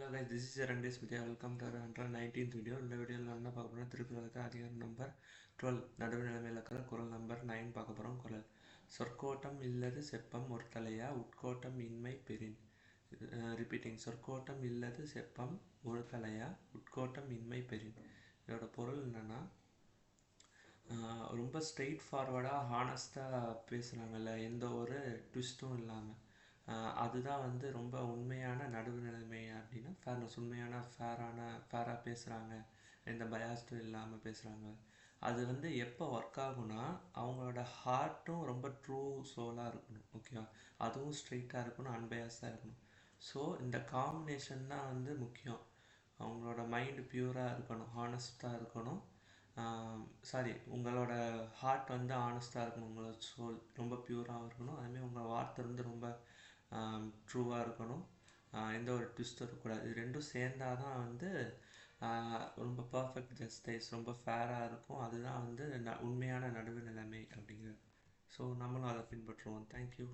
Hello guys, this is your Randesh Vidya. Welcome to our 119th video. இந்த வீடியோவில் என்ன பார்க்க போகிறோம், திருக்குறளுக்கு அதிகாரம் நம்பர் 12 நடுவு நிலைமையில் இருக்கிற குறள் நம்பர் 9 பார்க்க போகிறோம். குறள் சொற்கோட்டம் இல்லது செப்பம் ஒரு தலையா உட்கோட்டம் இன்மை பெறின். ரிப்பீட்டிங், சொற்கோட்டம் இல்லது செப்பம் ஒரு தலையா உட்கோட்டம் இன்மை பெறின். இதோட பொருள் என்னன்னா, ரொம்ப ஸ்ட்ரெயிட் ஃபார்வர்டாக ஹானஸ்ட்டாக பேசுகிறாங்கல்ல, எந்த ஒரு ட்விஸ்ட்டும் இல்லாமல். அதுதான் ரொம்ப உண்மையான நடுவு நிலைமை அப்படின்னா ஃபேர்னஸ். உண்மையான ஃபேராக பேசுகிறாங்க, எந்த பயாஸ்டும் இல்லாமல் பேசுகிறாங்க. அது எப்போ ஒர்க் ஆகும்னா, அவங்களோட ஹார்ட்டும் ரொம்ப ட்ரூ சோலாக இருக்கணும். ஓகேவா? அதுவும் ஸ்ட்ரெயிட்டாக இருக்கணும், அன்பயாஸாக இருக்கணும். ஸோ இந்த காம்பினேஷன் தான் முக்கியம். அவங்களோட மைண்டு பியூராக இருக்கணும், ஹானஸ்ட்டாக இருக்கணும். உங்களோட ஹார்ட் ஆனஸ்ட்டாக இருக்கணும், உங்களோட சோல் ரொம்ப பியூராக இருக்கணும். அதுமாதிரி உங்கள் வார்த்தை ரொம்ப ட்ரூவாக இருக்கணும், எந்த ஒரு ட்விஸ்ட்டும் இருக்கக்கூடாது. இது ரெண்டும் சேர்ந்தால் தான் ரொம்ப பர்ஃபெக்ட் ஜஸ்டிஸ், ரொம்ப ஃபேராக இருக்கும். அதுதான் உண்மையான நடுவு நிலைமை அப்படிங்கிறது. ஸோ நம்மளும் அதை பின்பற்றுவோம். தேங்க்யூ.